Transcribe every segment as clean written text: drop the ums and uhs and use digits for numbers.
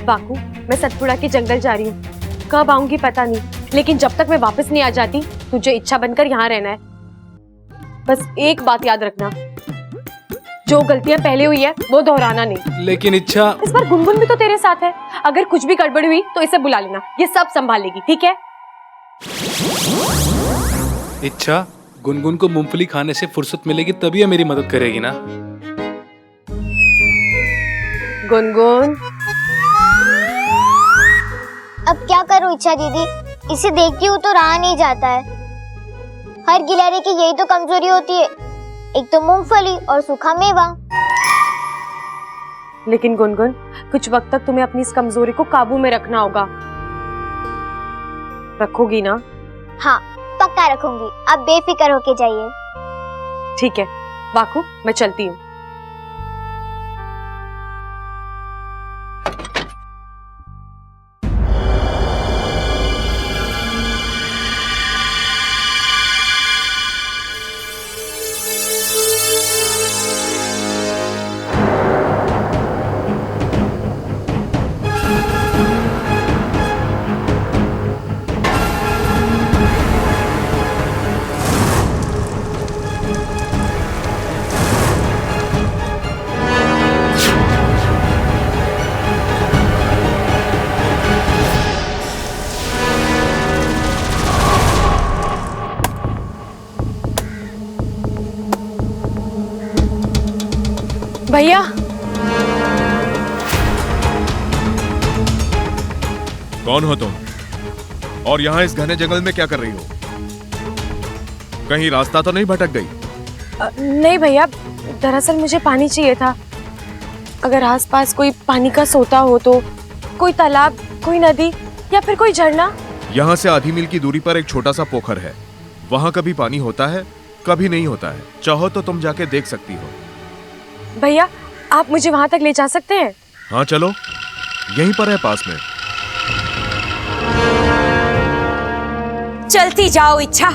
Baku, मैं सतपुड़ा के जंगल जा रही हूँ। कब आऊंगी पता नहीं, लेकिन जब तक मैं वापस नहीं आ जाती तुझे इच्छा बनकर यहाँ रहना है। बस एक बात याद रखना, जो गलतियां पहले हुई है वो दोहराना नहीं। लेकिन इच्छा, इस बार गुनगुन भी तो तेरे साथ है, अगर कुछ भी गड़बड़ हुई तो इसे बुला लेना, ये सब संभालेगी, ठीक है? इच्छा, गुनगुन को मूंगफली खाने से फुर्सत मिलेगी तभी ये मेरी मदद करेगी ना। गुनगुन, अब क्या करूं इच्छा दीदी, इसे देखती हूँ तो रहा नहीं जाता है। हर गिलहरी की यही तो कमजोरी होती है, एक तो मूंगफली और सूखा मेवा। लेकिन गुनगुन, कुछ वक्त तक तुम्हें अपनी इस कमजोरी को काबू में रखना होगा। रखोगी ना? हाँ पक्का रखूंगी, आप बेफिक्र होके जाइए। ठीक है बाकू, मैं चलती हूँ। भैया, कौन हो तुम और यहाँ इस घने जंगल में क्या कर रही हो? कहीं रास्ता तो नहीं भटक गई? नहीं भैया, दरअसल मुझे पानी चाहिए था। अगर आसपास कोई पानी का सोता हो तो, कोई तालाब, कोई नदी या फिर कोई झरना। यहाँ से आधी मील की दूरी पर एक छोटा सा पोखर है, वहाँ कभी पानी होता है कभी नहीं होता है, चाहो तो तुम जाके देख सकती हो। भैया, आप मुझे वहां तक ले जा सकते हैं? हाँ चलो, यहीं पर है पास में। चलती जाओ इच्छा,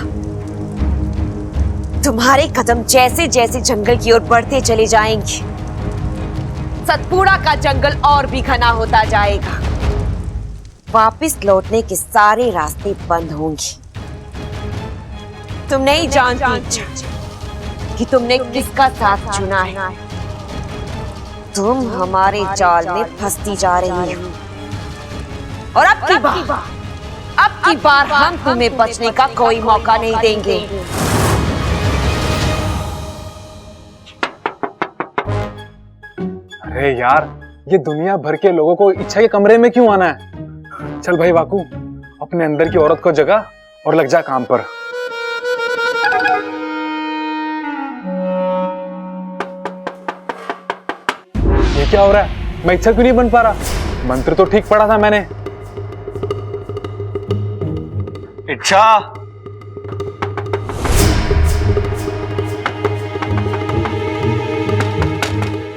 तुम्हारे कदम जैसे जैसे जंगल की ओर बढ़ते चले जाएंगे, सतपुड़ा का जंगल और भी घना होता जाएगा। वापस लौटने के सारे रास्ते बंद होंगे। तुम नहीं जानती इच्छा कि तुमने किसका साथ चुना है। तुम हमारे जाल में फंसती जा रही हो और अब की बार हम तुम्हें बचने का कोई मौका नहीं देंगे। अरे यार, ये दुनिया भर के लोगों को इच्छा के कमरे में क्यों आना है? चल भाई बाकू, अपने अंदर की औरत को जगा और लग जा काम पर। ये क्या हो रहा है? मैं इच्छा क्यों नहीं बन पा रहा? मंत्र तो ठीक पढ़ा था मैंने। इच्छा,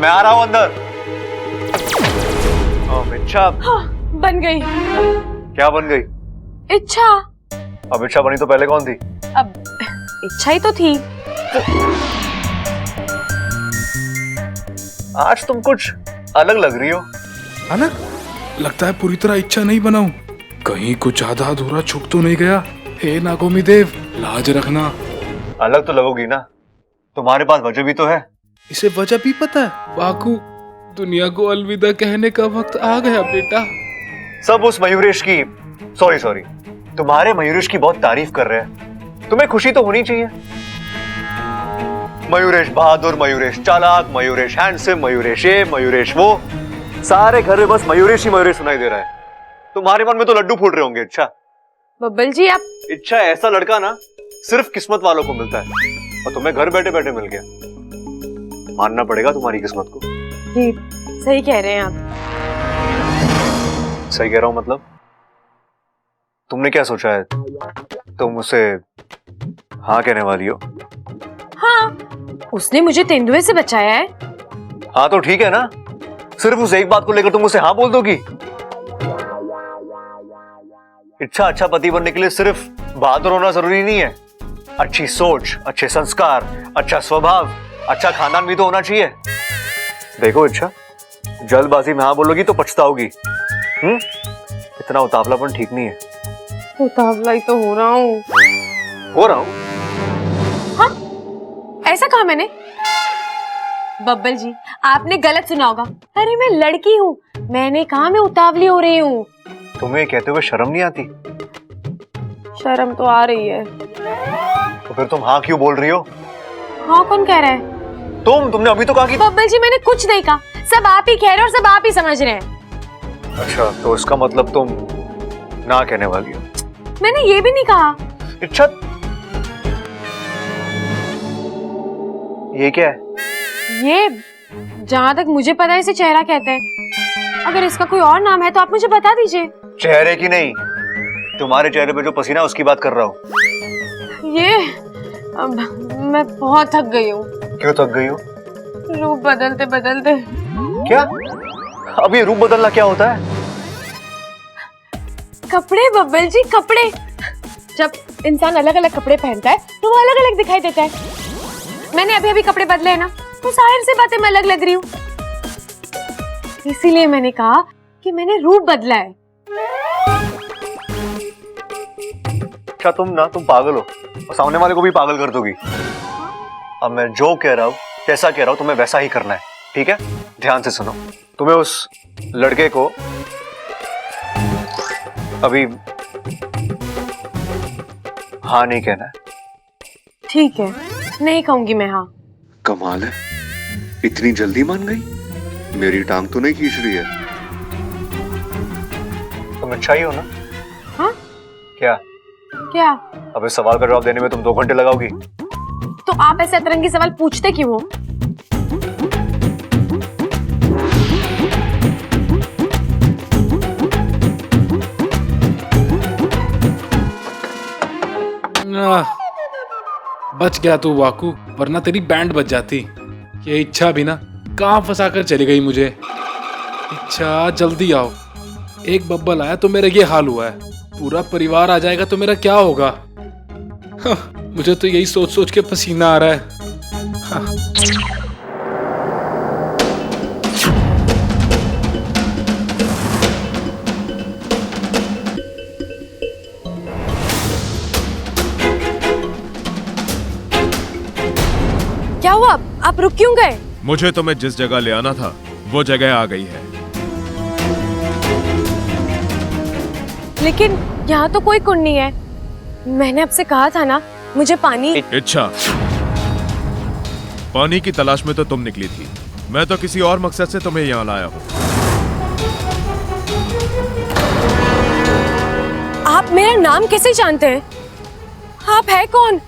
मैं आ रहा हूं अंदर। इच्छा, हाँ, बन गई। क्या बन गई? इच्छा। अब इच्छा बनी तो पहले कौन थी? अब इच्छा ही तो थी। आज तुम कुछ अलग लग रही हो। अलग? लगता है पूरी तरह इच्छा नहीं बनाऊं, कहीं कुछ आधा अधूरा छुप तो नहीं गया। हे नागोमी देव, लाज रखना। अलग तो लगोगी ना, तुम्हारे पास वजह भी तो है। इसे वजह भी पता है? बाकू, दुनिया को अलविदा कहने का वक्त आ गया बेटा। सब उस मयूरेश की, सॉरी, तुम्हारे मयूरेश की बहुत तारीफ कर रहे हैं। तुम्हें खुशी तो होनी चाहिए। मयूरेश बहादुर, मयूरेश चालाक, मयूरेश हैंडसम, मयूरेश ये, मयूरेश वो, सारे घर में बस मयूरेश ही मयूरेश सुनाई दे रहा है। तुम्हारे मन में तो लड्डू फूट रहे होंगे। इच्छा, बब्बल जी, आप इच्छा ऐसा लड़का ना सिर्फ किस्मत वालों को मिलता है, और तुम्हें घर बैठे बैठे मिल गया। मानना पड़ेगा तुम्हारी किस्मत को। ये सही कह रहे हैं आप। सही कह रहा हूं मतलब? तुमने क्या सोचा है? तुम मुझसे हाँ कहने वाली हो? हाँ, उसने मुझे तेंदुए से बचाया है। हाँ तो ठीक है ना, सिर्फ उस एक बात को लेकर तुम मुझसे हाँ बोल दोगी? इच्छा, अच्छा पति बनने के लिए सिर्फ बहादुर होना जरूरी नहीं है। अच्छी सोच, अच्छे संस्कार, अच्छा स्वभाव, अच्छा खानदान भी तो होना चाहिए। देखो इच्छा, जल्दबाजी में हाँ बोलोगी तो पछताओगी, इतना उतावलापन ठीक नहीं है। उतावला ही तो हो रहा हूँ। हो रहा हूँ? हाँ, ऐसा कहा मैंने? बब्बल जी, आपने गलत सुना होगा। अरे मैं लड़की हूँ, मैंने कहा मैं उतावली हो रही हूँ। तुम्हें कहते हुए शर्म नहीं आती? शर्म तो आ रही है। तो फिर तुम हाँ क्यों बोल रही हो? हाँ कौन कह रहा है? तुमने अभी तो कहा कि बब्बल जी मैंने कुछ नहीं कहा, सब आप ही कह रहे हो और सब आप ही समझ रहे हैं। अच्छा, तो इसका मतलब तुम ना कहने वाली हो? मैंने ये भी नहीं कहा। अच्छा, ये क्या है? ये जहाँ तक मुझे पता है इसे चेहरा कहते हैं। अगर इसका कोई और नाम है तो आप मुझे बता दीजिए। चेहरे की नहीं, तुम्हारे चेहरे पे जो पसीना है उसकी बात कर रहा हूँ। ये अब मैं बहुत थक गई हूँ। क्यों थक गई हो? रूप बदलते बदलते। क्या? अब ये रूप बदलना क्या होता है? कपड़े बब्बल जी, कपड़े। जब इंसान अलग अलग कपड़े पहनता है तो वो अलग अलग दिखाई देता है। मैंने अभी अभी कपड़े बदले हैं ना, तो जाहिर सी बातें मैं अलग लग रही हूँ। इसीलिए मैंने कहा कि मैंने रूप बदला है। क्या तुम पागल हो और सामने वाले को भी पागल कर दोगी? अब मैं जो कह रहा हूँ, कैसा कह रहा हूँ, तुम्हें वैसा ही करना है, ठीक है? ध्यान से सुनो। तुम्हें उस लड़के को अभी हाँ नहीं कहना है। ठीक है, नहीं कहूंगी मैं हाँ। कमाल है, इतनी जल्दी मान गई। मेरी टांग तो नहीं खींच रही है। तुम अच्छा ही हो ना? हाँ? क्या? क्या? अब इस सवाल का जवाब देने में तुम 2 घंटे लगाओगी? तो आप ऐसे अतरंगी सवाल पूछते क्यों हो? बच गया तू वाकू, वरना तेरी बैंड बच जाती। ये इच्छा भी ना कहाँ फंसा कर चली गई मुझे। इच्छा जल्दी आओ, एक बब्बल आया तो मेरा ये हाल हुआ है, पूरा परिवार आ जाएगा तो मेरा क्या होगा? हाँ, मुझे तो यही सोच सोच के पसीना आ रहा है। हाँ। क्या हुआ? आप रुक क्यों गए? मुझे तुम्हें जिस जगह ले आना था वो जगह आ गई है। लेकिन यहाँ तो कोई कुंड नहीं है। मैंने आपसे कहा था ना, मुझे पानी। इच्छा, पानी की तलाश में तो तुम निकली थी, मैं तो किसी और मकसद से तुम्हें यहाँ लाया हूँ। आप मेरा नाम कैसे जानते हैं? आप है कौन?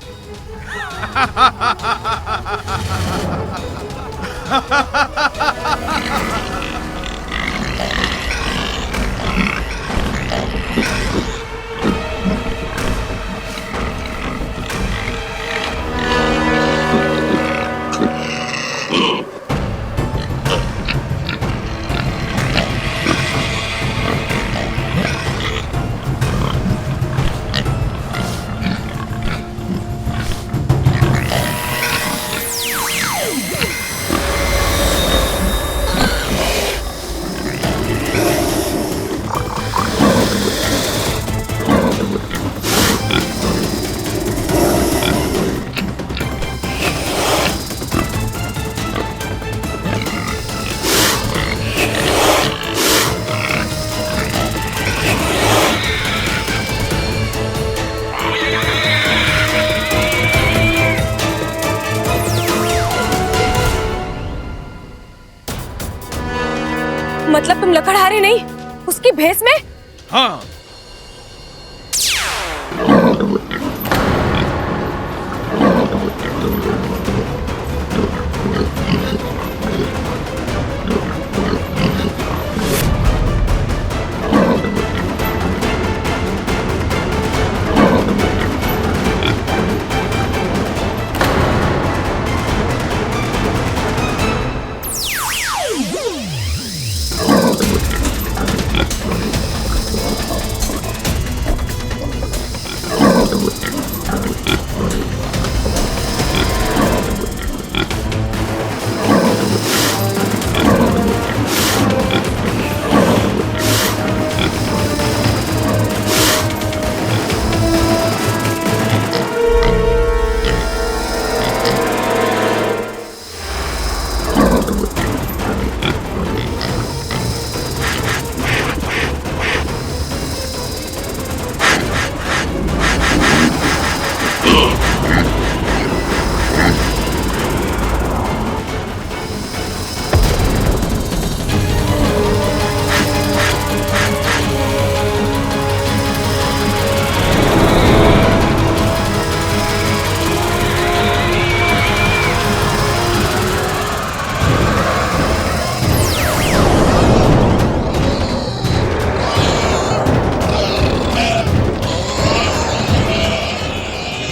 मतलब तुम लकड़हारे नहीं, उसकी भेस में? हाँ,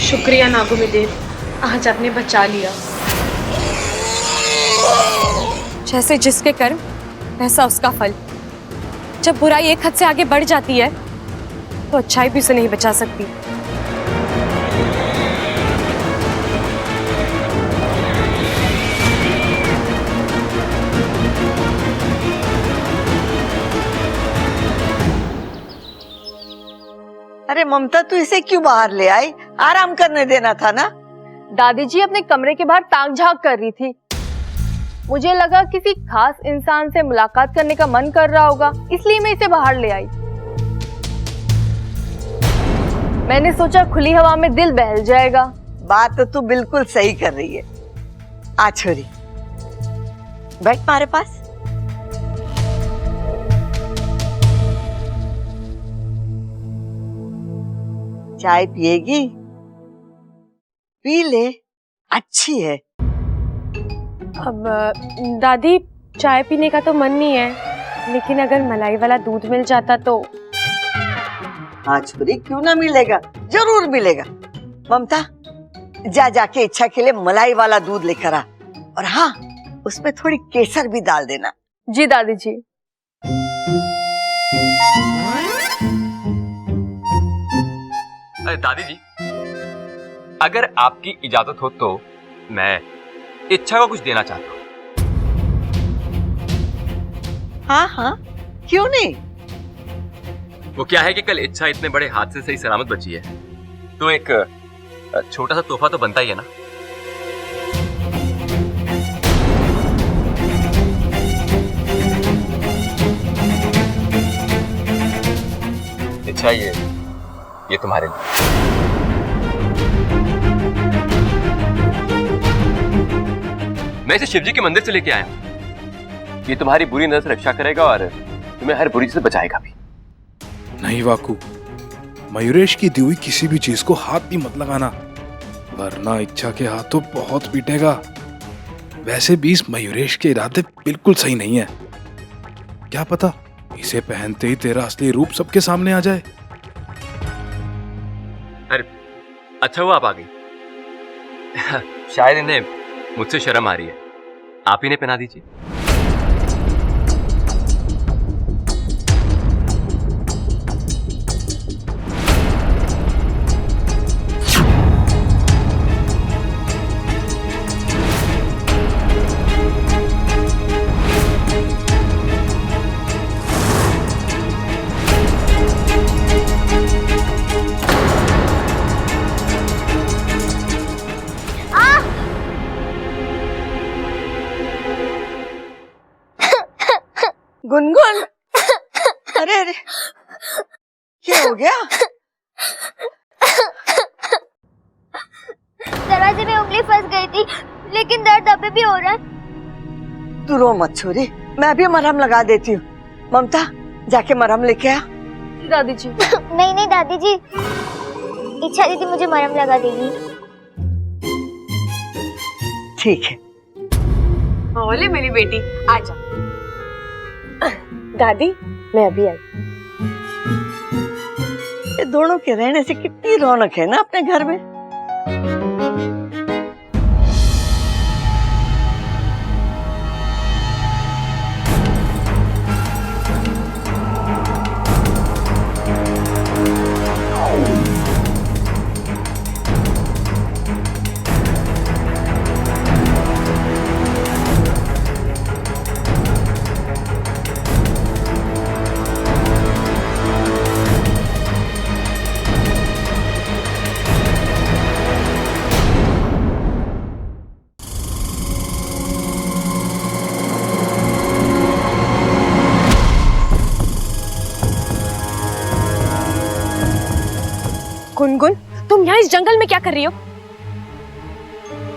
शुक्रिया नागुमिदेव, आज आपने बचा लिया। जैसे जिसके कर्म वैसा उसका फल। जब बुराई एक हद से आगे बढ़ जाती है तो अच्छाई भी उसे नहीं बचा सकती। अरे ममता, तू इसे क्यों बाहर ले आई? आराम करने देना था ना। दादी जी अपने कमरे के बाहर ताक झांक कर रही थी। मुझे लगा किसी खास इंसान से मुलाकात करने का मन कर रहा होगा, इसलिए मैं इसे बाहर ले आई। मैंने सोचा खुली हवा में दिल बहल जाएगा। बात तो तू बिल्कुल सही कर रही है। आ छोरी, बैठ हमारे पास। चाय पिएगी? पी ले, अच्छी है। अब दादी, चाय पीने का तो मन नहीं है, लेकिन अगर मलाई वाला दूध मिल जाता तो। हाँ छोरी, क्यों ना मिलेगा, जरूर मिलेगा। ममता, जाके इच्छा के लिए मलाई वाला दूध लेकर आ, और हाँ, उसमें थोड़ी केसर भी डाल देना। जी दादी जी। अरे दादी जी, अगर आपकी इजाजत हो तो मैं इच्छा को कुछ देना चाहता हूँ। हाँ हाँ, क्यों नहीं। वो क्या है कि कल इच्छा इतने बड़े हादसे से ही सलामत बची है, तो एक छोटा सा तोहफा तो बनता ही है ना। इच्छा, ये तुम्हारे लिए। मैं इसे शिवजी के मंदिर से लेके आया हूं। ये तुम्हारी बुरी नजर से रक्षा करेगा और तुम्हें हर बुरी से बचाएगा भी। नहीं वाकू, मयूरेश की दी हुई किसी भी चीज को हाथ भी मत लगाना, वरना इच्छा के हाथ तो बहुत पीटेगा। वैसे भी इस मयूरेश के इरादे बिल्कुल सही नहीं है। क्या पता इसे पहनते ही तेरा असली रूप सबके सामने आ जाए। अरे अच्छा हुआ आप आ गई। शायद इन्हें मुझसे शर्म आ रही है, आप ही ने पहना दीजिए। गुनगुन, अरे अरे, क्या हो गया? दरवाजे में उंगली फंस गई थी, लेकिन दर्द अभी भी हो रहा है। तू रो मत छोरी, मैं भी मरहम लगा देती हूँ। ममता, जाके मरहम लेके आ। दादी जी। नहीं नहीं दादी जी, इच्छा दीदी मुझे मरहम लगा देगी। ठीक है। बोले मेरी बेटी, आजा। दादी, मैं अभी आई। ये दोनों के रहने से कितनी रौनक है ना अपने घर में। गुनगुन, तुम यहाँ इस जंगल में क्या कर रही हो?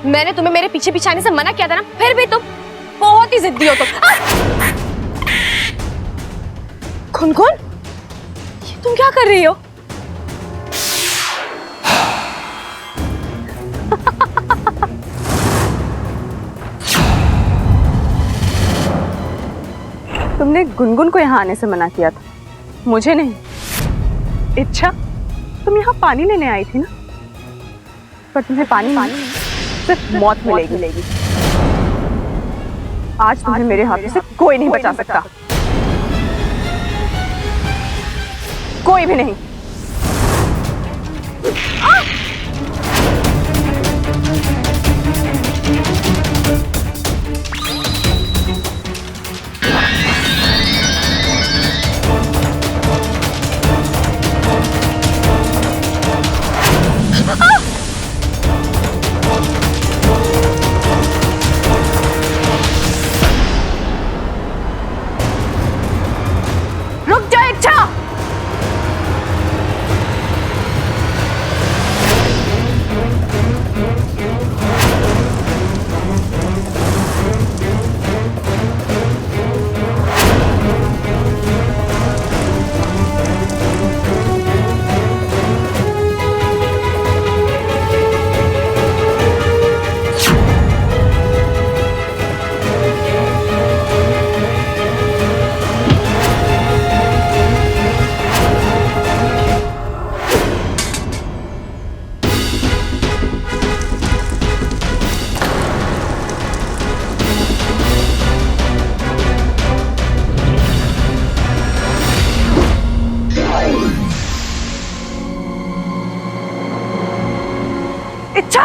मैंने तुम्हें मेरे पीछे पीछे आने से मना किया था ना, फिर भी तुम बहुत ही जिद्दी हो तुम। गुनगुन, ये तुम क्या कर रही हो? तुमने गुनगुन को यहाँ आने से मना किया था, मुझे नहीं। इच्छा, तुम यहाँ पानी लेने आई थी ना? पर तुम्हें पानी सिर्फ मौत मिलेगी। आज तुम्हें मेरे हाथों से कोई नहीं बचा सकता, कोई भी नहीं। रुक जा इच्छा। इच्छा,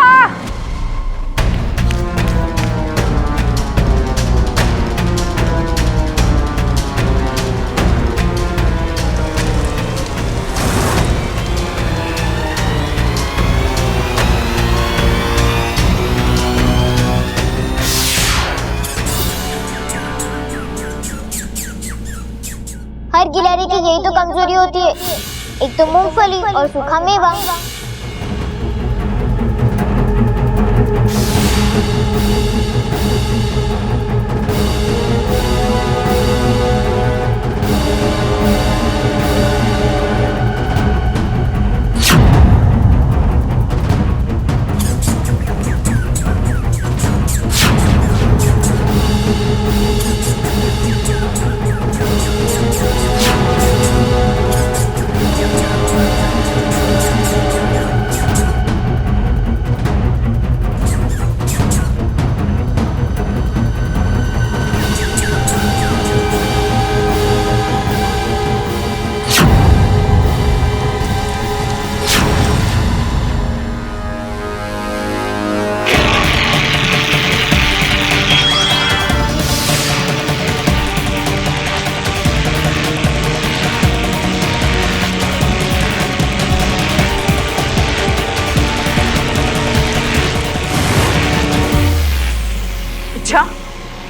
हर गिलहरी की यही तो कमजोरी होती है, एक तो मूंगफली और सूखा मेवा।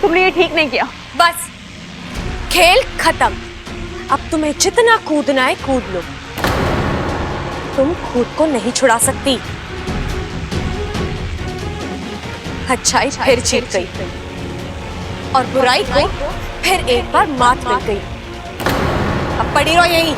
तुमने ये ठीक नहीं किया। बस, खेल खत्म। अब तुम्हें जितना कूदना है कूद लो, तुम खुद को नहीं छुड़ा सकती। अच्छाई फिर जीत गई और बुराई को फिर एक बार मात मिल गई। अब पड़ी रहो यहीं।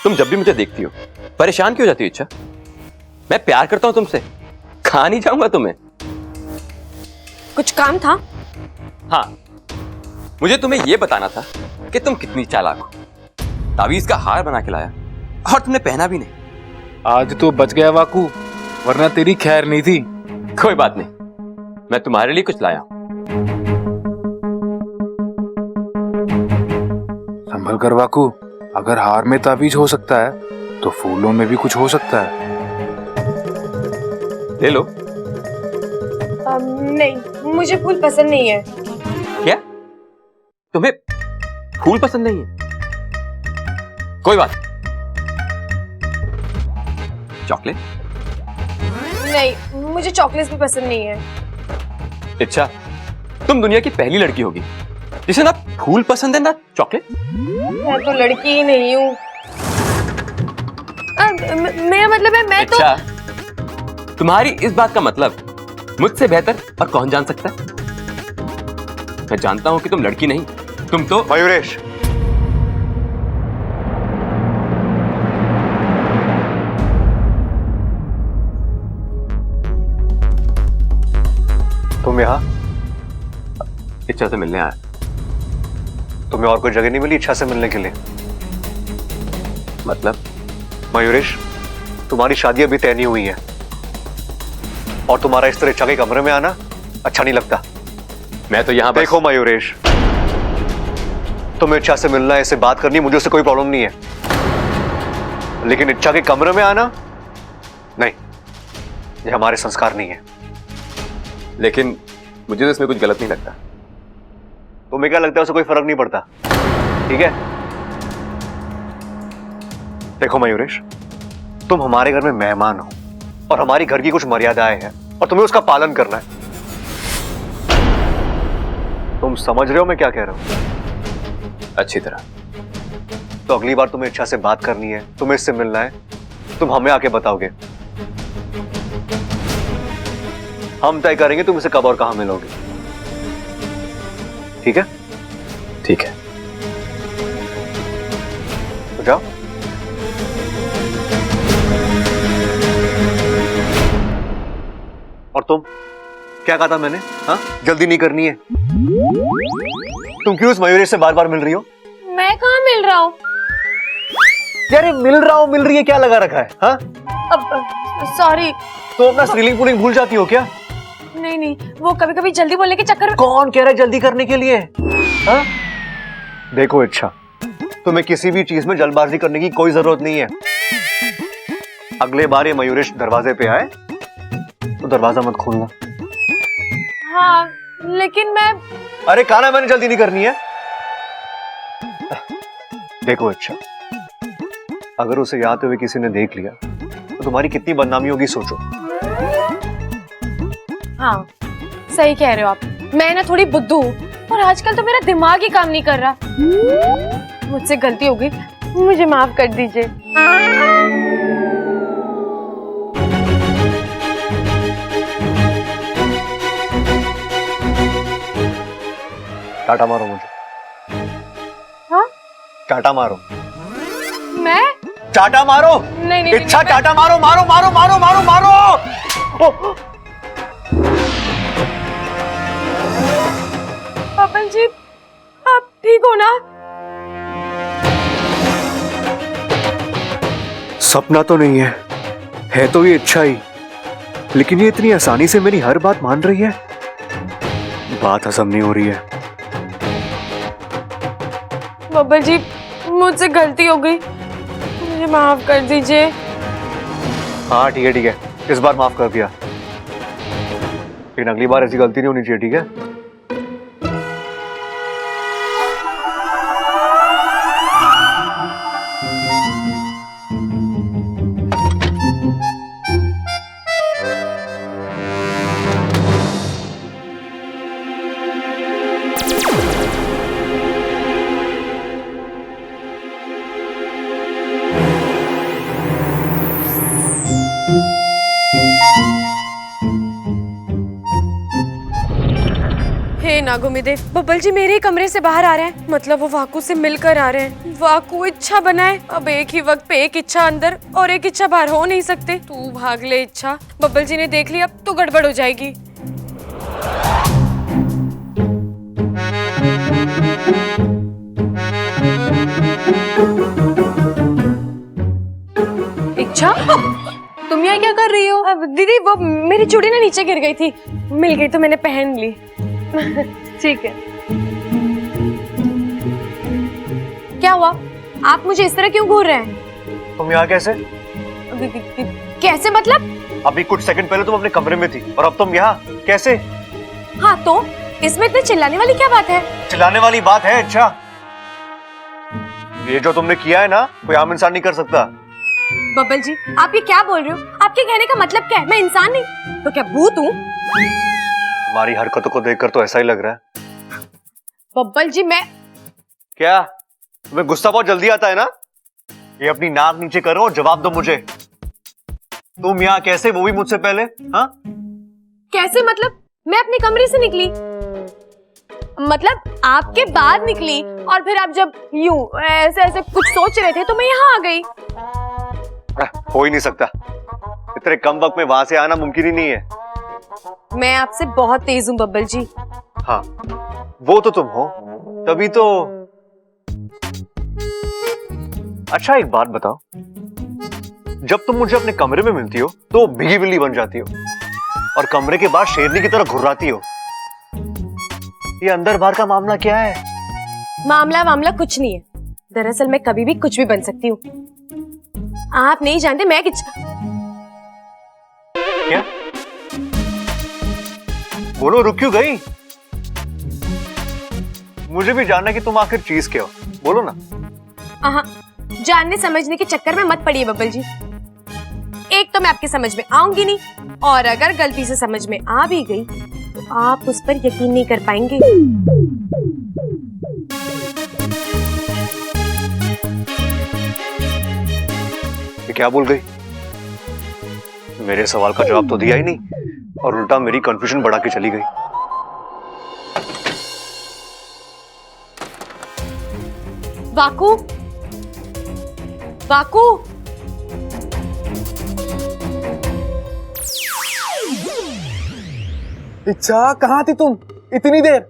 तुम जब भी मुझे देखती हो परेशान क्यों हो जाती हो इच्छा? मैं प्यार करता हूं तुमसे, खा नहीं जाऊंगा तुम्हें। कुछ काम था? हाँ, मुझे तुम्हें यह बताना था कि तुम कितनी चालाक हो। तावीज का हार बना के लाया और तुमने पहना भी नहीं। आज तो बच गया वाकू, वरना तेरी खैर नहीं थी। कोई बात नहीं, मैं तुम्हारे लिए कुछ लाया हूं। संभल कर वाकू, अगर हार में ताबीज हो सकता है तो फूलों में भी कुछ हो सकता है। ले लो, नहीं, मुझे फूल पसंद नहीं है। क्या तुम्हें फूल पसंद नहीं है? कोई बात। चॉकलेट? नहीं, मुझे चॉकलेट भी पसंद नहीं है। अच्छा, तुम दुनिया की पहली लड़की होगी जिसे ना फूल पसंद है ना चॉकलेट। मैं तो लड़की ही नहीं हूँ। मेरा मतलब है मैं अच्छा, तुम्हारी इस बात का मतलब मुझसे बेहतर और कौन जान सकता है? मैं जानता हूं कि तुम लड़की नहीं, तुम तो मयूरेश, तुम यहाँ इच्छा से मिलने आया। तुम्हें और कोई जगह नहीं मिली इच्छा से मिलने के लिए? मतलब? मयूरेश, तुम्हारी शादी अभी तय नहीं हुई है और तुम्हारा इस तरह इच्छा के कमरे में आना अच्छा नहीं लगता। मैं तो यहाँ देखो मयूरेश, तुम्हें इच्छा से मिलना है, इससे बात करनी, मुझे उससे कोई प्रॉब्लम नहीं है, लेकिन इच्छा के कमरे में आना नहीं, ये हमारे संस्कार नहीं है। लेकिन मुझे तो इसमें कुछ गलत नहीं लगता। तुम्हें क्या लगता है उससे कोई फर्क नहीं पड़ता? ठीक है, देखो मयूरेश, तुम हमारे घर में मेहमान हो और हमारी घर की कुछ मर्यादाएं हैं और तुम्हें उसका पालन करना है। तुम समझ रहे हो मैं क्या कह रहा हूं? अच्छी तरह। तो अगली बार तुम्हें इच्छा से बात करनी है, तुम्हें इससे मिलना है, तुम हमें आके बताओगे, हम तय करेंगे तुम इसे कब और कहां मिलोगे। ठीक है? ठीक है। तो जाओ। और तुम क्या कहा था मैंने? हाँ, जल्दी नहीं करनी है। तुम क्यों उस मयूरेश से बार बार मिल रही हो? मैं कहाँ मिल रहा हूँ? यार मिल रहा हूँ मिल रही है क्या लगा रखा है? हाँ, अब सॉरी। तो अपना स्त्रीलिंग पुलिंग भूल जाती हो क्या? नहीं नहीं, वो कभी कभी जल्दी बोलने के चक्कर में। कौन कह रहा है जल्दी करने के लिए? हाँ? देखो इच्छा, तुम्हें किसी भी चीज में जल्दबाजी करने की कोई जरूरत नहीं है। अगले बार ये मयूरेश दरवाजे पे आए तो दरवाजा मत खोलना। हाँ, लेकिन मैं। अरे काना, मैंने जल्दी नहीं करनी है। देखो अच्छा, अगर उसे आते हुए किसी ने देख लिया तो तुम्हारी कितनी बदनामी होगी सोचो। हाँ, सही कह रहे हो आप। मैं ना थोड़ी बुद्धू हूँ और आजकल तो मेरा दिमाग ही काम नहीं कर रहा। मुझसे गलती हो गई, मुझे माफ कर दीजिए। टाटा मारो मुझे। हाँ? टाटा मारो। मैं? टाटा मारो। नहीं नहीं, इच्छा टाटा मारो, मारो मारो मारो मारो मारो। पवन जी, आप ठीक हो ना? सपना तो नहीं है तो ये इच्छा ही, लेकिन ये इतनी आसानी से मेरी हर बात मान रही है, बात हजम नहीं हो रही है। बब्बर जी, मुझसे गलती हो गई, मुझे माफ कर दीजिए। हाँ ठीक है, इस बार माफ कर दिया, लेकिन अगली बार ऐसी गलती नहीं होनी चाहिए। ठीक है? हे नागोमिदेव, बब्बल जी मेरे ही कमरे से बाहर आ रहे हैं, मतलब वो वाकू से मिलकर आ रहे हैं। वाकू इच्छा बनाए, अब एक ही वक्त पे एक इच्छा अंदर और एक इच्छा बाहर हो नहीं सकते। तू भाग ले इच्छा, बब्बल जी ने देख लिया अब तो गड़बड़ हो जाएगी। इच्छा, तुम यहाँ क्या कर रही हो? अब दीदी वो मेरी चूड़ी ना नीचे गिर गई थी, मिल गई तो मैंने पहन ली। ठीक है। क्या हुआ? आप मुझे इस तरह क्यों घूर रहे हैं? तुम यहाँ कैसे? कैसे मतलब? अभी कुछ सेकंड पहले तुम अपने कमरे में थी और अब तुम यहाँ कैसे? हाँ तो इसमें इतने चिल्लाने वाली क्या बात है? चिल्लाने वाली बात है। अच्छा, ये जो तुमने किया है ना, कोई आम इंसान नहीं कर सकता। बब्बल जी, आप ये क्या बोल रहे हो? आपके कहने का मतलब क्या है? मैं इंसान नहीं तो क्या भूत हूँ? तुम्हारी हरकतों को देखकर तो ऐसा ही लग रहा है। बब्बल जी, मैं क्या तुम्हें गुस्सा बहुत जल्दी आता है ना? ये अपनी नाक नीचे करो और जवाब दो मुझे। तुम यहाँ कैसे, वो भी मुझसे पहले? हाँ, कैसे मतलब? मैं अपने कमरे से निकली, मतलब आपके बाद निकली, और फिर आप जब यूं ऐसे ऐसे कुछ सोच रहे थे तो मैं यहाँ आ गई। हो ही नहीं सकता, इतने कम वक्त में वहां से आना मुमकिन ही नहीं है। मैं आपसे बहुत तेज हूँ बब्बल जी। हाँ, वो तो तुम हो, तभी तो। अच्छा एक बात बताओ, जब तुम मुझे अपने कमरे में मिलती हो तो भीगी बिल्ली बन जाती हो, और कमरे के बाहर शेरनी की तरह घुर्राती हो। ये अंदर बाहर का मामला क्या है? मामला कुछ नहीं है। दरअसल मैं कभी भी कुछ भी बन सकती हूँ। आप नहीं जानते मैं क्या? बोलो, रुक क्यों गई? मुझे भी जानना कि तुम आखिर चीज क्या हो, बोलो ना। जानने समझने के चक्कर में मत पड़िए बब्बल जी। एक तो मैं आपकी समझ में आऊंगी नहीं, और अगर गलती से समझ में आ भी गई तो आप उस पर यकीन नहीं कर पाएंगे। ये क्या बोल गई? मेरे सवाल का जवाब तो दिया ही नहीं, और उल्टा मेरी कंफ्यूजन बढ़ा के चली गई। वाकू, वाकू, इच्छा कहाँ थी तुम इतनी देर?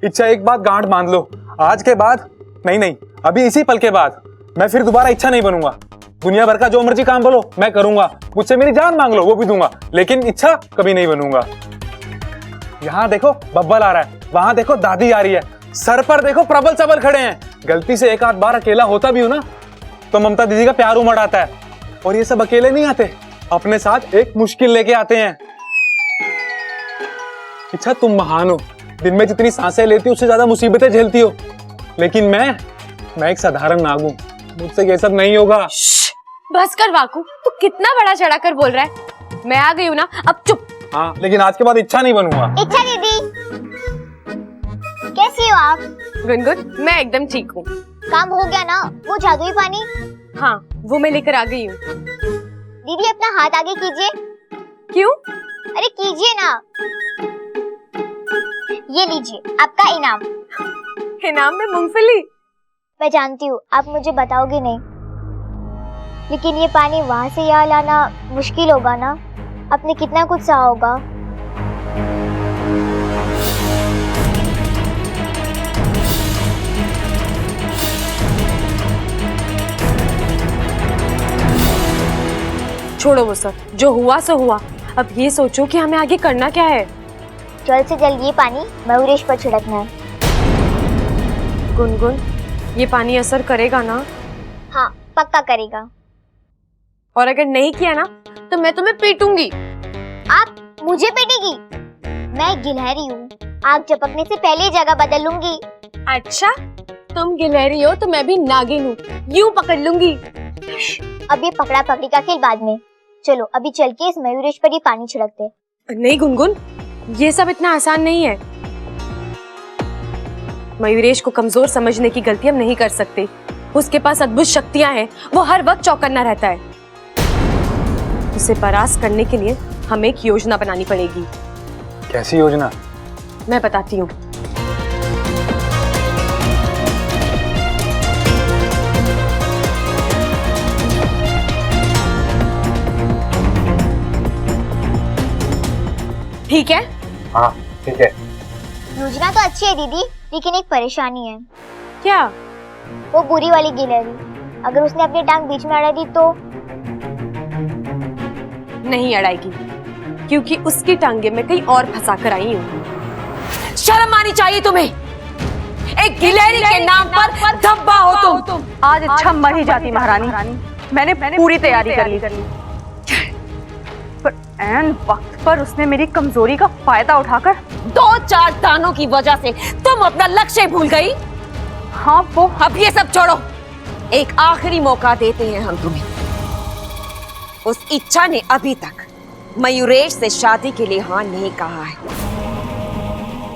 इच्छा एक बात गांठ बांध लो, आज के बाद नहीं, अभी इसी पल के बाद मैं फिर दोबारा इच्छा नहीं बनूंगा। दुनिया भर का जो मर्जी काम बोलो मैं करूंगा, मुझसे मेरी जान मांग लो वो भी दूंगा, लेकिन इच्छा कभी नहीं बनूंगा। यहाँ देखो बब्बल आ रहा है, वहां देखो दादी आ रही है, सर पर देखो प्रबल सबल खड़े हैं। गलती से एक आध बार अकेला होता भी हूं ना तो ममता दीदी का प्यार उमड़ आता है। और ये सब अकेले नहीं आते, अपने साथ एक मुश्किल लेके आते हैं। इच्छा तुम महान हो, दिन में जितनी सांसें लेती हो उससे ज्यादा मुसीबतें झेलती हो, लेकिन मैं एक साधारण नाग हूं, मुझसे ये सब नहीं होगा। बस कर वाकू, तू कितना बड़ा चढ़ा कर बोल रहा है। मैं आ गई हूँ ना, अब चुप। हाँ, लेकिन आज के बाद इच्छा नहीं बनूंगा। इच्छा दीदी, कैसी हो आप? गुनगुन, मैं एकदम ठीक हूँ। काम हो गया ना वो जादुई पानी? हाँ, वो मैं लेकर आ गई हूँ। दीदी अपना हाथ आगे कीजिए। क्यों? अरे कीजिए ना। ये लीजिए आपका इनाम। इनाम में मूंगफली? मैं जानती हूँ आप मुझे बताओगे नहीं, लेकिन ये पानी वहां से यहाँ लाना मुश्किल होगा ना? आपने कितना कुछ सहा होगा। छोड़ो वो सब, जो हुआ सो हुआ। अब ये सोचो कि हमें आगे करना क्या है। जल्द से जल्द ये पानी मयूरेश पर छिड़कना है। गुनगुन, ये पानी असर करेगा ना? हाँ, पक्का करेगा। और अगर नहीं किया ना तो मैं तुम्हें पीटूंगी। आप मुझे पीटेगी? मैं गिलहरी हूँ, आग झपकने से पहले जगह बदल लूंगी। अच्छा, तुम गिलहरी हो तो मैं भी नागिन हूँ, यूं पकड़ लूंगी। अब ये पकड़ा पकड़ी का खेल बाद में, चलो अभी चल के इस मयूरेश पर ही पानी छिड़कते। नहीं गुनगुन, ये सब इतना आसान नहीं है। मयूरेश को कमजोर समझने की गलती हम नहीं कर सकते। उसके पास अद्भुत शक्तियां हैं, वो हर वक्त चौकन्ना रहता है। उसे परास्त करने के लिए हमें एक योजना बनानी पड़ेगी। कैसी योजना? मैं बताती हूँ। ठीक है? हाँ ठीक है। योजना तो अच्छी है दीदी, लेकिन एक परेशानी है। क्या? वो बुरी वाली गिलहरी, अगर उसने अपनी टांग बीच में अड़ा दी तो? नहीं अड़ाएगी, क्योंकि उसकी टांगे मैं कहीं और फंसा कर आई हूँ। शर्म आनी चाहिए तुम्हें, एक गिलहरी के नाम पर धब्बा हो तुम। आज इच्छा मर ही जाती महारानी, मैंने पूरी तैयारी कर ली। ऐन वक्त पर उसने मेरी कमजोरी का फायदा उठाकर 2-4 दानों की वजह से तुम अपना लक्ष्य भूल गई। हाँ वो अब ये सब छोड़ो, एक आखिरी मौका देते हैं हम तुम्हें। उस इच्छा ने अभी तक मयूरेश से शादी के लिए हाँ नहीं कहा है।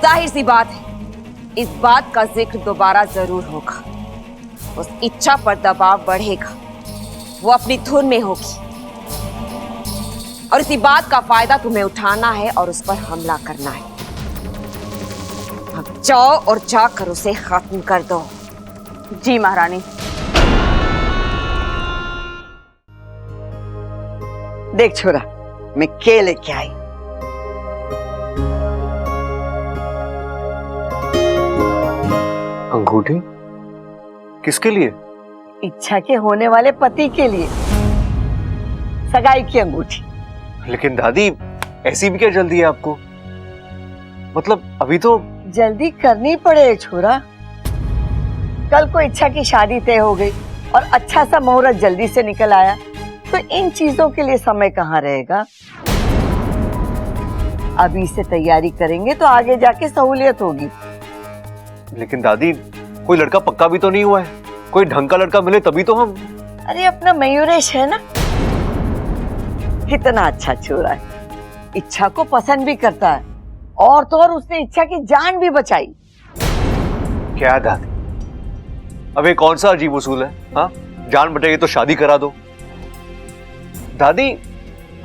जाहिर सी बात है, इस बात का जिक्र दोबारा जरूर होगा। उस इच्छा पर दबाव बढ़ेगा, वो अपनी धुन में होगी और इसी बात का फायदा तुम्हें उठाना है और उस पर हमला करना है। अब जाओ और जाकर उसे खत्म कर दो। जी महारानी। देख छोरा, मैं के लेके आई। अंगूठी किसके लिए? इच्छा के होने वाले पति के लिए, सगाई की अंगूठी। लेकिन दादी, ऐसी भी क्या जल्दी है आपको? मतलब अभी तो जल्दी करनी पड़े छोरा। कल को इच्छा की शादी तय हो गई और अच्छा सा मुहूर्त जल्दी से निकल आया, तो इन चीजों के लिए समय कहाँ रहेगा। अभी से तैयारी करेंगे तो आगे जाके सहूलियत होगी। लेकिन दादी, कोई लड़का पक्का भी तो नहीं हुआ है। कोई ढंग का लड़का मिले तभी तो हम। अरे अपना मयूरेश है ना, कितना अच्छा छोरा है, इच्छा को पसंद भी करता है और तो और उसने इच्छा की जान भी बचाई। क्या दादी, अब ये कौन सा अजीब उसूल है? हाँ, जान बचाइए तो शादी करा दो। दादी,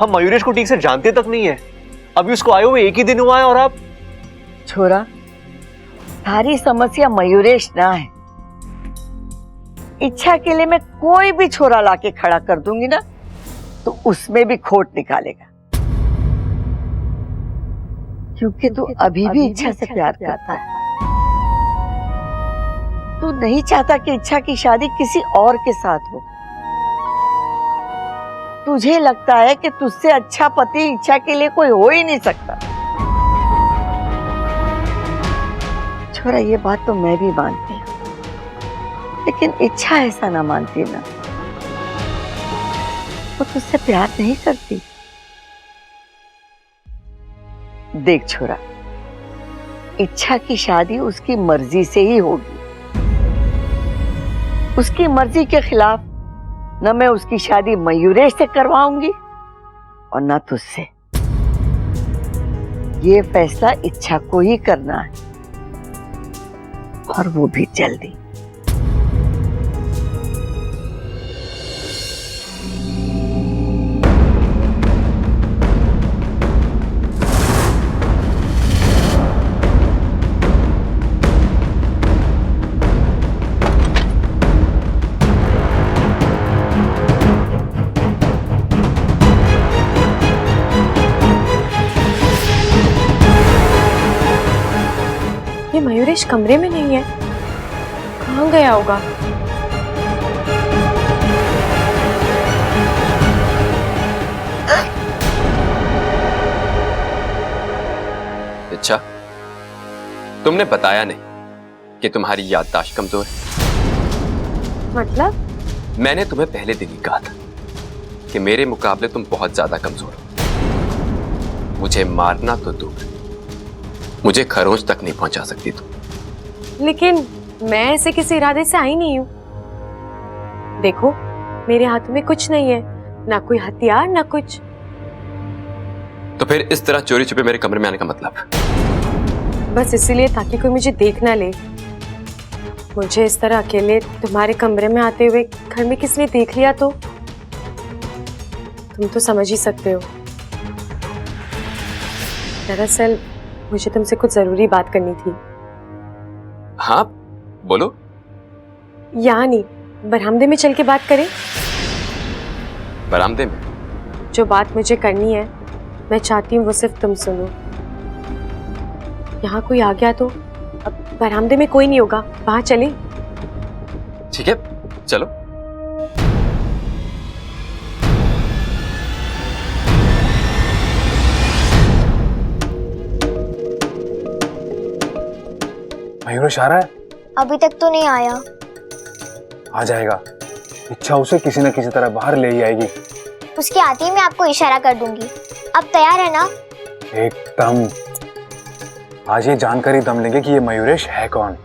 हम मयूरेश को ठीक से जानते तक नहीं है। अभी उसको आए हुए 1 ही दिन हुआ है और आप। छोरा, सारी समस्या मयूरेश ना है। इच्छा के लिए मैं कोई भी छोरा लाके खड़ा कर दूंगी ना, तो उसमें भी खोट निकालेगा। क्योंकि तू अभी भी इच्छा से प्यार करता है। तू नहीं चाहता कि इच्छा की शादी किसी और के साथ हो। तुझे लगता है कि तुझसे अच्छा पति इच्छा के लिए कोई हो ही नहीं सकता। छोरा, ये बात तो मैं भी मानती हूँ, लेकिन इच्छा ऐसा ना मानती ना। वो तुझसे प्यार नहीं करती। देख छोरा, इच्छा की शादी उसकी मर्जी से ही होगी। उसकी मर्जी के खिलाफ न मैं उसकी शादी मयूरेश से करवाऊंगी और न तुझसे। ये फैसला इच्छा को ही करना है, और वो भी जल्दी। ये मयूरेश कमरे में नहीं है, कहाँ गया होगा? अच्छा, तुमने बताया नहीं कि तुम्हारी याददाश्त कमजोर है। मतलब? मैंने तुम्हें पहले दिन ही कहा था कि मेरे मुकाबले तुम बहुत ज्यादा कमजोर हो। मुझे मारना तो दूर, मुझे खरोंच तक नहीं पहुंचा सकती तुम। लेकिन मैं ऐसे किसी इरादे से आई नहीं हूं। देखो, मेरे हाथ में कुछ नहीं है, ना कोई हथियार ना कुछ। तो फिर इस तरह चोरी छुपे मेरे कमरे में आने का मतलब? बस इसीलिए ताकि कोई मुझे देख ना ले। मुझे इस तरह अकेले तुम्हारे कमरे में आते हुए घर में किसने देख लिया तो तुम तो समझ ही सकते हो। दरअसल मुझे तुमसे कुछ जरूरी बात करनी थी। हाँ बोलो। यहाँ नहीं, बरामदे में चल के बात करें। बरामदे में? जो बात मुझे करनी है, मैं चाहती हूँ वो सिर्फ तुम सुनो। यहाँ कोई आ गया तो अब बरामदे में कोई नहीं होगा, वहां चलें? ठीक है, चलो। मयूरेश आ रहा है? अभी तक तो नहीं आया। आ जाएगा। इच्छा उसे किसी न किसी तरह बाहर ले ही आएगी। उसके आते ही मैं आपको इशारा कर दूंगी। अब तैयार है ना? एकदम। आज ये जानकर ही दम लेंगे कि ये मयूरेश है कौन।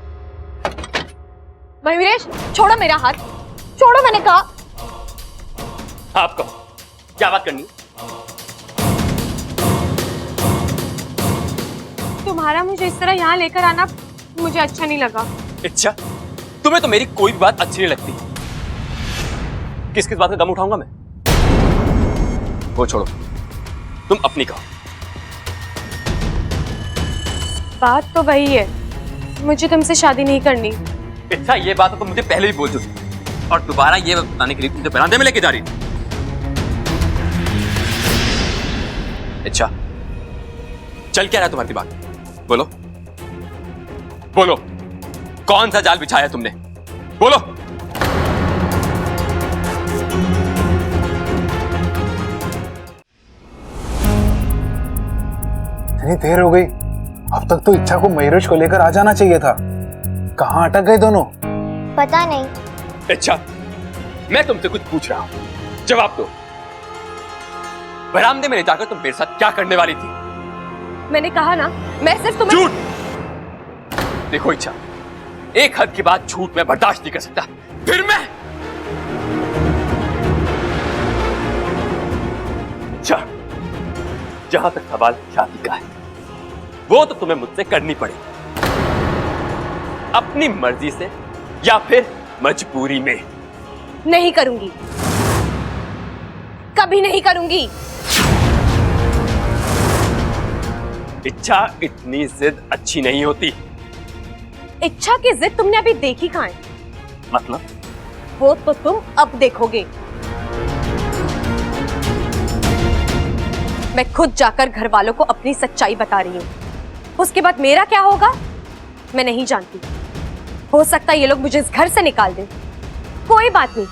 मयूरेश, छोड़ो मेरा हाथ, छोड़ो, मैंने कहा। आप कहो, क्या बात करनी? तुम्हारा मुझे इस तरह यहाँ लेकर आना मुझे अच्छा नहीं लगा। अच्छा, तुम्हें तो मेरी कोई भी बात अच्छी नहीं लगती। किस किस बात का दम उठाऊंगा मैं? वो छोड़ो, तुम अपनी कहो। बात तो वही है, मुझे तुमसे शादी नहीं करनी। अच्छा, ये बात तो मुझे पहले ही बोल चुकी और दोबारा ये बताने के लिए तुझे बरामदे में लेके जा रही थी। अच्छा, चल क्या रहा है तुम्हारे दिमाग? बोलो बोलो, कौन सा जाल बिछाया तुमने? बोलो। इतनी देर हो गई, अब तक तो इच्छा को मयूरेश को लेकर आ जाना चाहिए था। कहाँ अटक गए दोनों? पता नहीं। अच्छा, मैं तुमसे कुछ पूछ रहा हूं, जवाब दो। बरामदे में ले जाकर तुम मेरे साथ क्या करने वाली थी? मैंने कहा ना, मैं सिर्फ तुम्हें। झूठ! देखो इच्छा, एक हद के बाद झूठ मैं बर्दाश्त नहीं कर सकता। फिर मैं अच्छा, जहां तक सवाल शादी का है, वो तो तुम्हें मुझसे करनी पड़ेगी, अपनी मर्जी से या फिर मजबूरी में। नहीं करूंगी, कभी नहीं करूंगी। इच्छा, इतनी जिद अच्छी नहीं होती। इच्छा की जिद तुमने अभी देखी कहां है? मतलब? वो तो तुम अब देखोगे। मैं खुद जाकर घर वालों को अपनी सच्चाई बता रही हूं। उसके बाद मेरा क्या होगा मैं नहीं जानती। हो सकता है ये लोग मुझे इस घर से निकाल दें। कोई बात नहीं,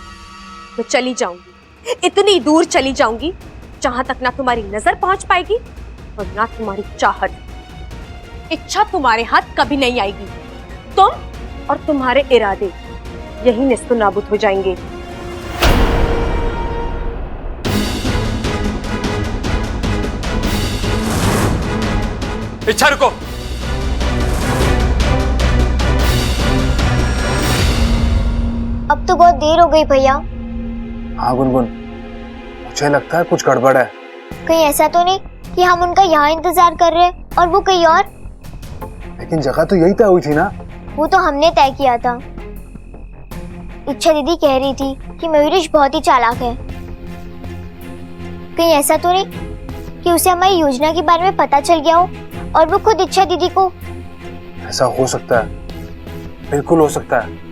मैं चली जाऊंगी, इतनी दूर चली जाऊंगी जहां तक ना तुम्हारी नजर पहुंच पाएगी और ना तुम्हारी चाहत। इच्छा तुम्हारे हाथ कभी नहीं आएगी। तुम और तुम्हारे इरादे यही निस्तो नाबूद हो जाएंगे। इच्छा, रुको। अब तो बहुत देर हो गई भैया। हाँ गुनगुन, मुझे लगता है कुछ गड़बड़ है। कहीं ऐसा तो नहीं कि हम उनका यहाँ इंतजार कर रहे हैं और वो कहीं और? लेकिन जगह तो यही तय हुई थी ना। वो तो हमने तय किया था। इच्छा दीदी कह रही थी कि मयूरेश बहुत ही चालाक है। कहीं ऐसा तो नहीं कि उसे हमारी योजना के बारे में पता चल गया हो और वो खुद इच्छा दीदी को। ऐसा हो सकता है, बिल्कुल हो सकता है।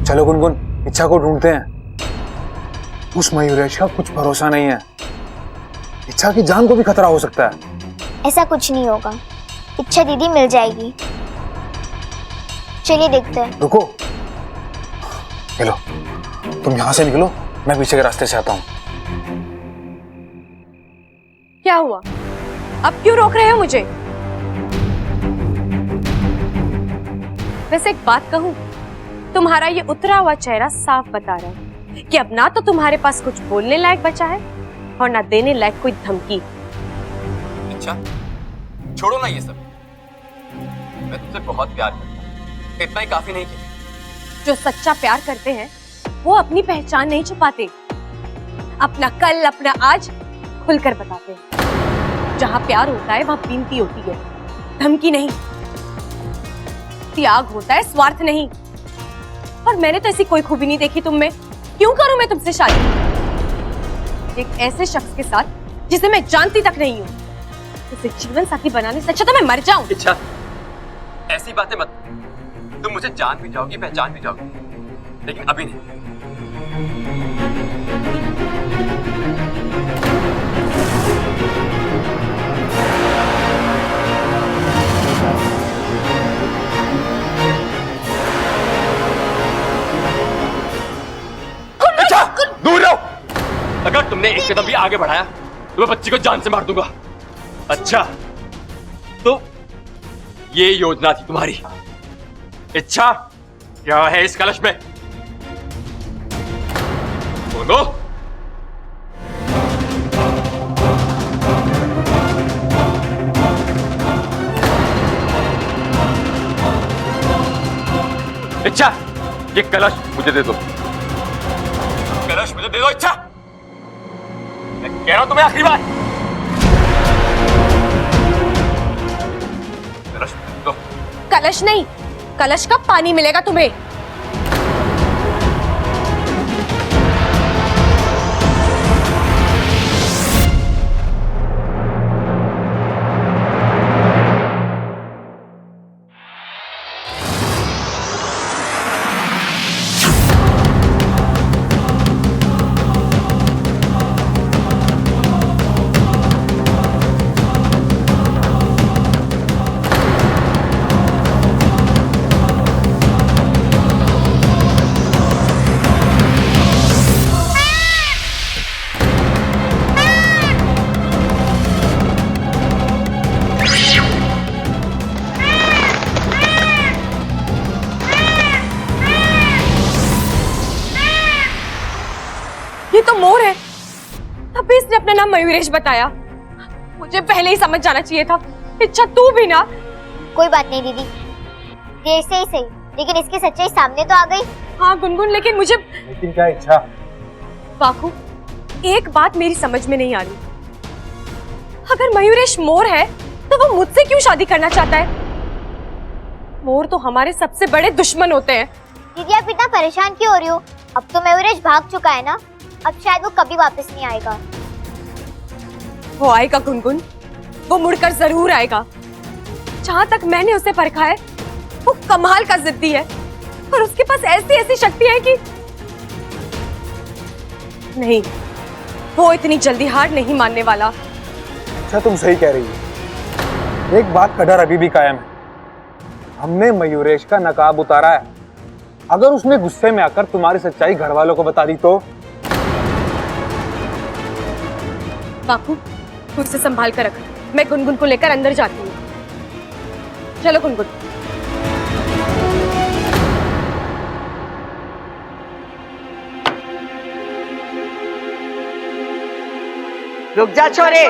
चलो गुनगुन, इच्छा को ढूंढते हैं। उस मयूरेश का कुछ भरोसा नहीं है, इच्छा की जान को भी खतरा हो सकता है। ऐसा कुछ नहीं होगा, इच्छा दीदी मिल जाएगी। चलिए देखते हैं। रुको, चलो तुम यहाँ से निकलो, मैं पीछे के रास्ते से आता हूँ। क्या हुआ? अब क्यों रोक रहे हो मुझे? वैसे एक बात कहूं, तुम्हारा ये उतरा हुआ चेहरा साफ बता रहा है कि अब ना तो तुम्हारे पास कुछ बोलने लायक बचा है और ना देने लायक कोई धमकी। अच्छा, छोड़ो ना ये सब। मैं तुमसे बहुत प्यार करता हूं, इतना ही काफी नहीं क्या? जो सच्चा प्यार करते हैं वो अपनी पहचान नहीं छुपाते, अपना कल अपना आज खुलकर बताते हैं। जहां प्यार होता है वहां विनती होती है, धमकी नहीं। त्याग होता है, स्वार्थ नहीं। और मैंने तो ऐसी कोई खूबी नहीं देखी तुम में। क्यों करूं मैं तुमसे शादी एक ऐसे शख्स के साथ जिसे मैं जानती तक नहीं हूं? उसे जीवन साथी बनाने से अच्छा तो मैं मर जाऊं। इच्छा, ऐसी बातें मत। तुम मुझे जान भी जाओगी, पहचान भी जाओगी, लेकिन अभी नहीं। इच्छा, दूर रहो। अगर तुमने एक कदम भी आगे बढ़ाया तो मैं बच्ची को जान से मार दूंगा। अच्छा, तो ये योजना थी तुम्हारी? इच्छा, क्या है इस कलश में? बोलो। ये कलश मुझे दे दो, कलश मुझे दे दो। इच्छा, मैं कह रहा हूं तुम्हें आखिरी बार, कलश मुझे दे दो। कलश नहीं, कलश का पानी मिलेगा तुम्हें। ये तो मोर है, तभी इसने अपना नाम मयूरेश बताया। मुझे पहले ही समझ जाना चाहिए था। इच्छा तू भी ना। कोई बात नहीं दीदी, देर से ही सही, लेकिन इसकी सच्चाई सामने तो आ गई। हाँ गुनगुन, लेकिन क्या इच्छा? वाकू, एक बात मेरी समझ में नहीं आ रही। अगर मयूरेश मोर है तो वो मुझसे क्यों शादी करना चाहता है? मोर तो हमारे सबसे बड़े दुश्मन होते हैं। दीदी आप इतना परेशान क्यों हो रही हो? अब तो मयूरेश भाग चुका है ना, अब शायद वो कभी वापस नहीं आएगा। वो आएगा गुनगुन, वो मुड़कर जरूर आएगा। जहां तक मैंने उसे परखा है, वो कमाल का जिद्दी है और उसके पास ऐसी ऐसी शक्ति है कि नहीं, वो इतनी जल्दी हार नहीं मानने वाला। अच्छा तुम सही कह रही हो। एक बात का डर अभी भी कायम है। हमने मयूरेश का नकाब उतारा है, अगर उसने गुस्से में आकर तुम्हारी सच्चाई घर वालों को बता दी तो? बापू, तू उसे संभाल कर रख, मैं गुनगुन को लेकर अंदर जाती हूँ। चलो गुनगुन। रुक जा छोरे,